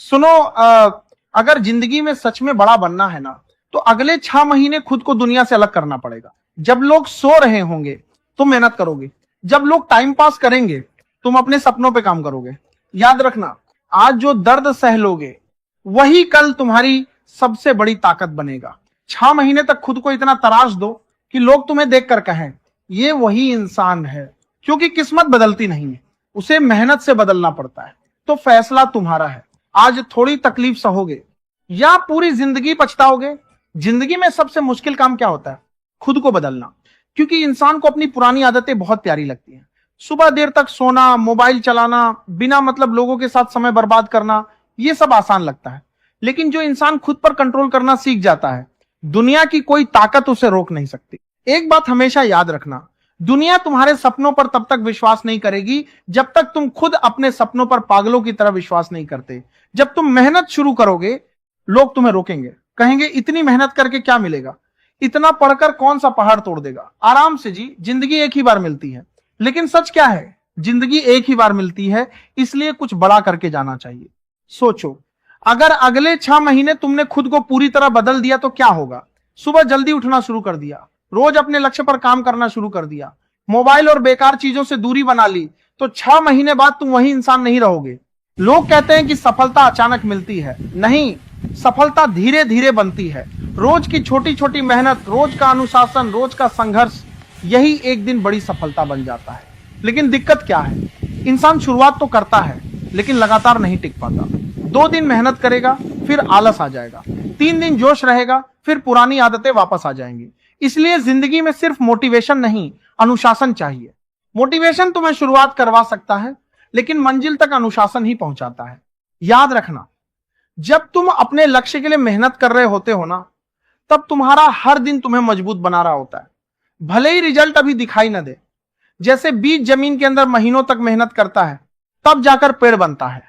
सुनो, अगर जिंदगी में सच में बड़ा बनना है ना, तो अगले 6 महीने खुद को दुनिया से अलग करना पड़ेगा। जब लोग सो रहे होंगे तुम मेहनत करोगे, जब लोग टाइम पास करेंगे तुम अपने सपनों पे काम करोगे। याद रखना, आज जो दर्द सह लोगे वही कल तुम्हारी सबसे बड़ी ताकत बनेगा। 6 महीने तक खुद को इतना तराश दो कि लोग तुम्हें देखकर कहें ये वही इंसान है। क्योंकि किस्मत बदलती नहीं है, उसे मेहनत से बदलना पड़ता है। तो फैसला तुम्हारा है, आज थोड़ी तकलीफ सहोगे या पूरी जिंदगी पछताओगे। जिंदगी में सबसे मुश्किल काम क्या होता है? खुद को बदलना। क्योंकि इंसान को अपनी पुरानी आदतें बहुत प्यारी लगती हैं। सुबह देर तक सोना, मोबाइल चलाना, बिना मतलब लोगों के साथ समय बर्बाद करना, ये सब आसान लगता है। लेकिन जो इंसान खुद पर कंट्रोल करना सीख जाता है, दुनिया की कोई ताकत उसे रोक नहीं सकती। एक बात हमेशा याद रखना, दुनिया तुम्हारे सपनों पर तब तक विश्वास नहीं करेगी जब तक तुम खुद अपने सपनों पर पागलों की तरह विश्वास नहीं करते। जब तुम मेहनत शुरू करोगे, लोग तुम्हें रोकेंगे, कहेंगे इतनी मेहनत करके क्या मिलेगा, इतना पढ़कर कौन सा पहाड़ तोड़ देगा। आराम से जी, जिंदगी एक ही बार मिलती है। लेकिन सच क्या है? जिंदगी एक ही बार मिलती है, इसलिए कुछ बड़ा करके जाना चाहिए। सोचो, अगर अगले 6 महीने तुमने खुद को पूरी तरह बदल दिया तो क्या होगा? सुबह जल्दी उठना शुरू कर दिया, रोज अपने लक्ष्य पर काम करना शुरू कर दिया, मोबाइल और बेकार चीजों से दूरी बना ली, तो 6 महीने बाद तुम वही इंसान नहीं रहोगे। लोग कहते हैं कि सफलता अचानक मिलती है। नहीं, सफलता धीरे धीरे बनती है। रोज की छोटी छोटी मेहनत, रोज का अनुशासन, रोज का संघर्ष, यही एक दिन बड़ी सफलता बन जाता है। लेकिन दिक्कत क्या है? इंसान शुरुआत तो करता है लेकिन लगातार नहीं टिक पाता। 2 दिन मेहनत करेगा, फिर आलस आ जाएगा। 3 दिन जोश रहेगा, फिर पुरानी आदतें वापस आ जाएंगी। इसलिए जिंदगी में सिर्फ मोटिवेशन नहीं, अनुशासन चाहिए। मोटिवेशन तुम्हें शुरुआत करवा सकता है, लेकिन मंजिल तक अनुशासन ही पहुंचाता है। याद रखना, जब तुम अपने लक्ष्य के लिए मेहनत कर रहे होते हो ना, तब तुम्हारा हर दिन तुम्हें मजबूत बना रहा होता है। भले ही रिजल्ट अभी दिखाई न दे। जैसे बीज जमीन के अंदर महीनों तक मेहनत करता है, तब जाकर पेड़ बनता है,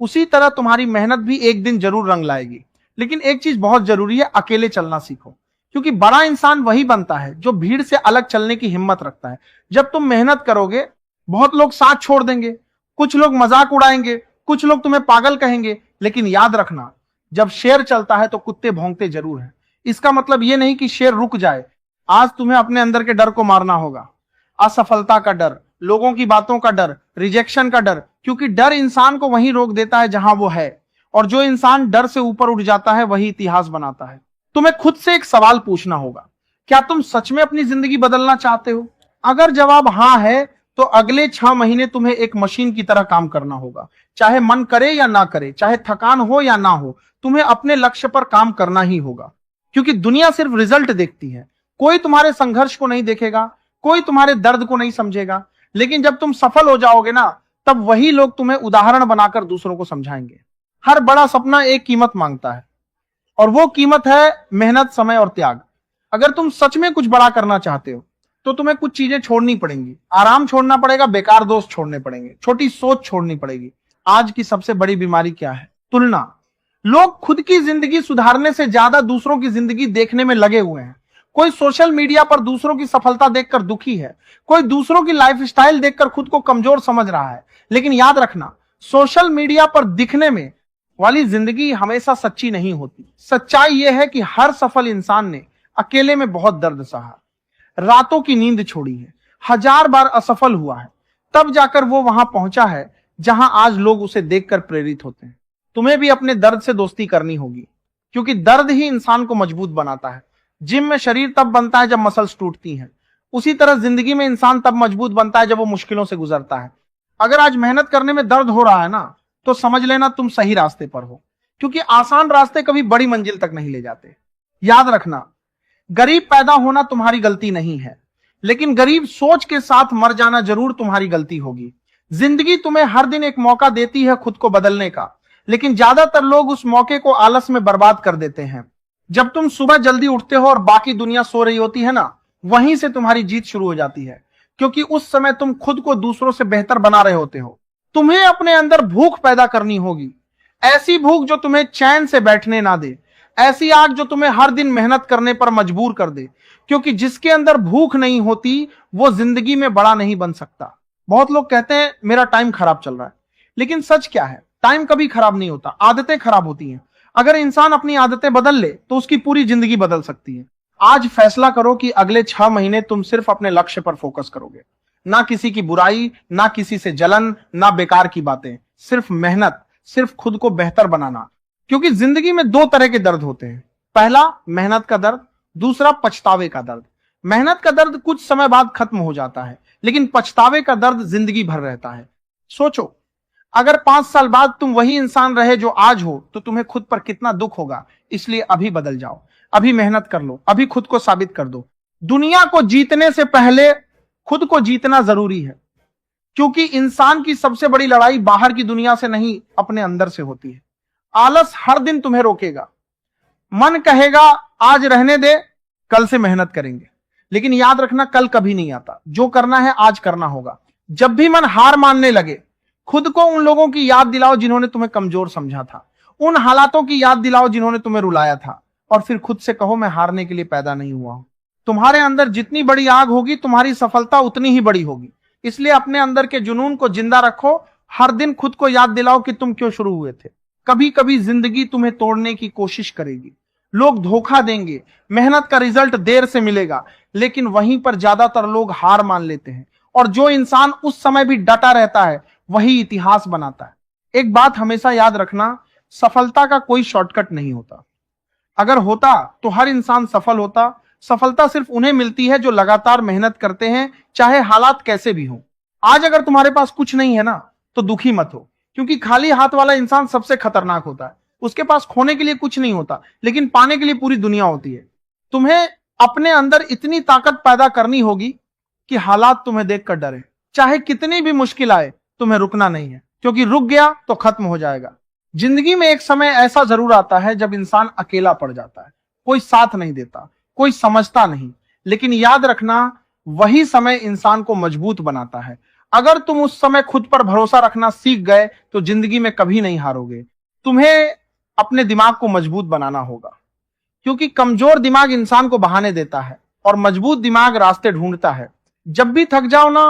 उसी तरह तुम्हारी मेहनत भी एक दिन जरूर रंग लाएगी। लेकिन एक चीज बहुत जरूरी है, अकेले चलना सीखो। क्योंकि बड़ा इंसान वही बनता है जो भीड़ से अलग चलने की हिम्मत रखता है। जब तुम मेहनत करोगे, बहुत लोग साथ छोड़ देंगे, कुछ लोग मजाक उड़ाएंगे, कुछ लोग तुम्हें पागल कहेंगे, लेकिन याद रखना, जब शेर चलता है तो कुत्ते भौंकते जरूर हैं। इसका मतलब यह नहीं कि शेर रुक जाए। आज तुम्हें अपने अंदर के डर को मारना होगा। असफलता का डर, लोगों की बातों का डर, रिजेक्शन का डर। क्योंकि डर इंसान को वहीं रोक देता है जहां वो है, और जो इंसान डर से ऊपर उठ जाता है वही इतिहास बनाता है। तुम्हें खुद से एक सवाल पूछना होगा, क्या तुम सच में अपनी जिंदगी बदलना चाहते हो? अगर जवाब हां है, तो अगले 6 महीने तुम्हें एक मशीन की तरह काम करना होगा। चाहे मन करे या ना करे, चाहे थकान हो या ना हो, तुम्हें अपने लक्ष्य पर काम करना ही होगा। क्योंकि दुनिया सिर्फ रिजल्ट देखती है, कोई तुम्हारे संघर्ष को नहीं देखेगा, कोई तुम्हारे दर्द को नहीं समझेगा। लेकिन जब तुम सफल हो जाओगे ना, तब वही लोग तुम्हें उदाहरण बनाकर दूसरों को समझाएंगे। हर बड़ा सपना एक कीमत मांगता है, और वो कीमत है मेहनत, समय और त्याग। अगर तुम सच में कुछ बड़ा करना चाहते हो, तो तुम्हें कुछ चीजें छोड़नी पड़ेंगी। आराम छोड़ना पड़ेगा, बेकार दोस्त छोड़ने पड़ेंगे, छोटी सोच छोड़नी पड़ेगी। आज की सबसे बड़ी बीमारी क्या है? तुलना। लोग खुद की जिंदगी सुधारने से ज्यादा दूसरों की जिंदगी देखने में लगे हुए हैं। कोई सोशल मीडिया पर दूसरों की सफलता देखकर दुखी है, कोई दूसरों की लाइफस्टाइल देखकर खुद को कमजोर समझ रहा है। लेकिन याद रखना, सोशल मीडिया पर दिखने में वाली जिंदगी हमेशा सच्ची नहीं होती। सच्चाई यह है कि हर सफल इंसान ने अकेले में बहुत दर्द सहा, रातों की नींद छोड़ी है, 1000 बार असफल हुआ है, तब जाकर वो वहां पहुंचा है जहां आज लोग उसे देखकर प्रेरित होते हैं। तुम्हें भी अपने दर्द से दोस्ती करनी होगी, क्योंकि दर्द ही इंसान को मजबूत बनाता है। जिम में शरीर तब बनता है जब मसल्स टूटती हैं, उसी तरह जिंदगी में इंसान तब मजबूत बनता है जब वो मुश्किलों से गुजरता है। अगर आज मेहनत करने में दर्द हो रहा है ना, तो समझ लेना तुम सही रास्ते पर हो। क्योंकि आसान रास्ते कभी बड़ी मंजिल तक नहीं ले जाते। याद रखना, गरीब पैदा होना तुम्हारी गलती नहीं है, लेकिन गरीब सोच के साथ मर जाना जरूर तुम्हारी गलती होगी। जिंदगी तुम्हें हर दिन एक मौका देती है खुद को बदलने का, लेकिन ज्यादातर लोग उस मौके को आलस में बर्बाद कर देते हैं। जब तुम सुबह जल्दी उठते हो और बाकी दुनिया सो रही होती है ना, वहीं से तुम्हारी जीत शुरू हो जाती है। क्योंकि उस समय तुम खुद को दूसरों से बेहतर बना रहे होते हो। तुम्हें अपने अंदर भूख पैदा करनी होगी, ऐसी भूख जो तुम्हें चैन से बैठने ना दे, ऐसी आग जो तुम्हें हर दिन मेहनत करने पर मजबूर कर दे। क्योंकि जिसके अंदर भूख नहीं होती, वो जिंदगी में बड़ा नहीं बन सकता। बहुत लोग कहते हैं मेरा टाइम खराब चल रहा है, लेकिन सच क्या है? टाइम कभी खराब नहीं होता, आदतें खराब होती हैं। अगर इंसान अपनी आदतें बदल ले तो उसकी पूरी जिंदगी बदल सकती है। आज फैसला करो कि अगले 6 महीने तुम सिर्फ अपने लक्ष्य पर फोकस करोगे, ना किसी की बुराई, ना किसी से जलन, ना बेकार की बातें, सिर्फ मेहनत, सिर्फ खुद को बेहतर बनाना। क्योंकि जिंदगी में 2 तरह के दर्द होते हैं, पहला मेहनत का दर्द, दूसरा पछतावे का दर्द। मेहनत का दर्द कुछ समय बाद खत्म हो जाता है, लेकिन पछतावे का दर्द जिंदगी भर रहता है। सोचो, अगर 5 साल बाद तुम वही इंसान रहे जो आज हो तो तुम्हें खुद पर कितना दुख होगा। इसलिए अभी बदल जाओ, अभी मेहनत कर लो, अभी खुद को साबित कर दो। दुनिया को जीतने से पहले खुद को जीतना जरूरी है, क्योंकि इंसान की सबसे बड़ी लड़ाई बाहर की दुनिया से नहीं, अपने अंदर से होती है। आलस हर दिन तुम्हें रोकेगा, मन कहेगा आज रहने दे, कल से मेहनत करेंगे, लेकिन याद रखना कल कभी नहीं आता। जो करना है आज करना होगा। जब भी मन हार मानने लगे, खुद को उन लोगों की याद दिलाओ जिन्होंने तुम्हें कमजोर समझा था, उन हालातों की याद दिलाओ जिन्होंने तुम्हें रुलाया था, और फिर खुद से कहो मैं हारने के लिए पैदा नहीं हुआ हूं। तुम्हारे अंदर जितनी बड़ी आग होगी, तुम्हारी सफलता उतनी ही बड़ी होगी। इसलिए अपने अंदर के जुनून को जिंदा रखो। हर दिन खुद को याद दिलाओ कि तुम क्यों शुरू हुए थे। कभी कभी जिंदगी तुम्हें तोड़ने की कोशिश करेगी, लोग धोखा देंगे, मेहनत का रिजल्ट देर से मिलेगा, लेकिन वहीं पर ज्यादातर लोग हार मान लेते हैं। और जो इंसान उस समय भी डटा रहता है वही इतिहास बनाता है। एक बात हमेशा याद रखना, सफलता का कोई शॉर्टकट नहीं होता। अगर होता तो हर इंसान सफल होता। सफलता सिर्फ उन्हें मिलती है जो लगातार मेहनत करते हैं, चाहे हालात कैसे भी हों। आज अगर तुम्हारे पास कुछ नहीं है ना, तो दुखी मत हो, क्योंकि खाली हाथ वाला इंसान सबसे खतरनाक होता है। उसके पास खोने के लिए कुछ नहीं होता, लेकिन पाने के लिए पूरी दुनिया होती है। तुम्हें अपने अंदर इतनी ताकत पैदा करनी होगी कि हालात तुम्हें देखकर डरे। चाहे कितनी भी मुश्किल आए, तुम्हें रुकना नहीं है, क्योंकि रुक गया तो खत्म हो जाएगा। जिंदगी में एक समय ऐसा जरूर आता है जब इंसान अकेला पड़ जाता है, कोई साथ नहीं देता, कोई समझता नहीं, लेकिन याद रखना वही समय इंसान को मजबूत बनाता है। अगर तुम उस समय खुद पर भरोसा रखना सीख गए तो जिंदगी में कभी नहीं हारोगे। तुम्हें अपने दिमाग को मजबूत बनाना होगा, क्योंकि कमजोर दिमाग इंसान को बहाने देता है और मजबूत दिमाग रास्ते ढूंढता है। जब भी थक जाओ ना,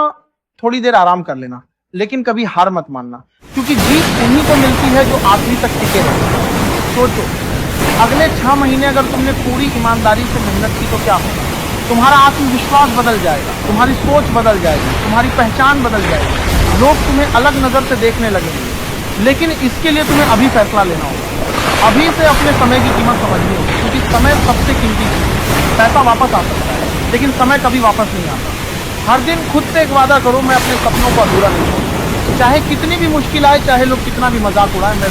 थोड़ी देर आराम कर लेना, लेकिन कभी हार मत मानना, क्योंकि जीत उन्हीं को मिलती है जो आखिरी तक टिके रहते हैं। सोचो, अगले 6 महीने अगर तुमने पूरी ईमानदारी से मेहनत की तो क्या होगा? तुम्हारा आत्मविश्वास बदल जाएगा, तुम्हारी सोच बदल जाएगी, तुम्हारी पहचान बदल जाएगी, लोग तुम्हें अलग नजर से देखने लगेंगे। लेकिन इसके लिए तुम्हें अभी फैसला लेना होगा, अभी से अपने समय की कीमत समझनी होगी, क्योंकि समय सबसे कीमती चीज है। पैसा वापस आ सकता है, लेकिन समय कभी वापस नहीं आता। हर दिन खुद से एक वादा करो, मैं अपने सपनों को अधूरा नहीं छोड़ूंगा। चाहे कितनी भी मुश्किल आए, चाहे लोग कितना भी मजाक उड़ाए, मैं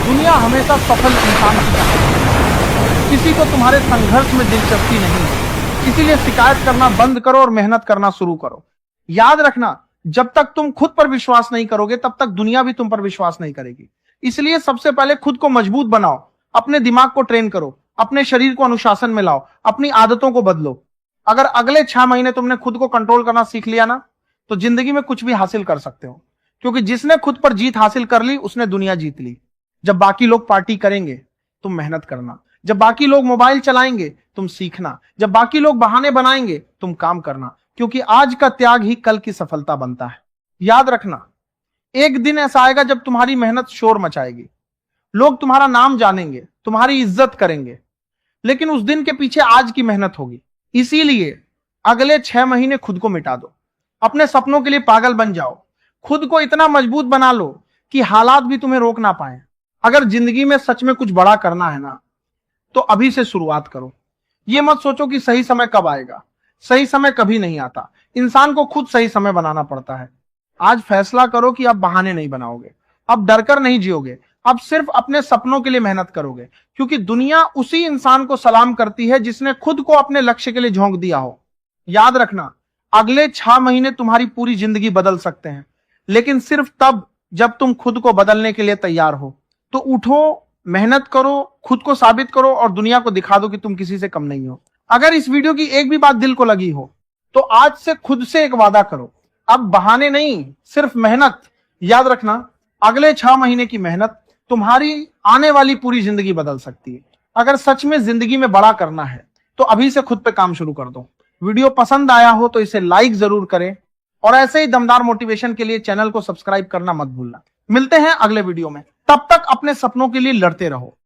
दुनिया हमेशा सफल इंसान की चाहती है। किसी को तुम्हारे संघर्ष में दिलचस्पी नहीं है, इसीलिए शिकायत करना बंद करो और मेहनत करना शुरू करो। याद रखना, जब तक तुम खुद पर विश्वास नहीं करोगे तब तक दुनिया भी तुम पर विश्वास नहीं करेगी। इसलिए सबसे पहले खुद को मजबूत बनाओ, अपने दिमाग को ट्रेन करो, अपने शरीर को अनुशासन में लाओ, अपनी आदतों को बदलो। अगर अगले 6 महीने तुमने खुद को कंट्रोल करना सीख लिया ना, तो जिंदगी में कुछ भी हासिल कर सकते हो, क्योंकि जिसने खुद पर जीत हासिल कर ली उसने दुनिया जीत ली। जब बाकी लोग पार्टी करेंगे तुम मेहनत करना, जब बाकी लोग मोबाइल चलाएंगे तुम सीखना, जब बाकी लोग बहाने बनाएंगे तुम काम करना, क्योंकि आज का त्याग ही कल की सफलता बनता है। याद रखना, एक दिन ऐसा आएगा जब तुम्हारी मेहनत शोर मचाएगी, लोग तुम्हारा नाम जानेंगे, तुम्हारी इज्जत करेंगे, लेकिन उस दिन के पीछे आज की मेहनत होगी। इसीलिए अगले 6 महीने खुद को मिटा दो, अपने सपनों के लिए पागल बन जाओ, खुद को इतना मजबूत बना लो कि हालात भी तुम्हें रोक ना पाए। अगर जिंदगी में सच में कुछ बड़ा करना है ना, तो अभी से शुरुआत करो। ये मत सोचो कि सही समय कब आएगा, सही समय कभी नहीं आता, इंसान को खुद सही समय बनाना पड़ता है। आज फैसला करो कि अब बहाने नहीं बनाओगे, अब डरकर नहीं जियोगे, अब सिर्फ अपने सपनों के लिए मेहनत करोगे, क्योंकि दुनिया उसी इंसान को सलाम करती है जिसने खुद को अपने लक्ष्य के लिए झोंक दिया हो। याद रखना, अगले 6 महीने तुम्हारी पूरी जिंदगी बदल सकते हैं, लेकिन सिर्फ तब जब तुम खुद को बदलने के लिए तैयार हो। तो उठो, मेहनत करो, खुद को साबित करो और दुनिया को दिखा दो कि तुम किसी से कम नहीं हो। अगर इस वीडियो की एक भी बात दिल को लगी हो तो आज से खुद से एक वादा करो, अब बहाने नहीं, सिर्फ मेहनत। याद रखना, अगले 6 महीने की मेहनत तुम्हारी आने वाली पूरी जिंदगी बदल सकती है। अगर सच में जिंदगी में बड़ा करना है तो अभी से खुद पे काम शुरू कर दो। वीडियो पसंद आया हो तो इसे लाइक जरूर करें और ऐसे ही दमदार मोटिवेशन के लिए चैनल को सब्सक्राइब करना मत भूलना। मिलते हैं अगले वीडियो में, तब तक अपने सपनों के लिए लड़ते रहो।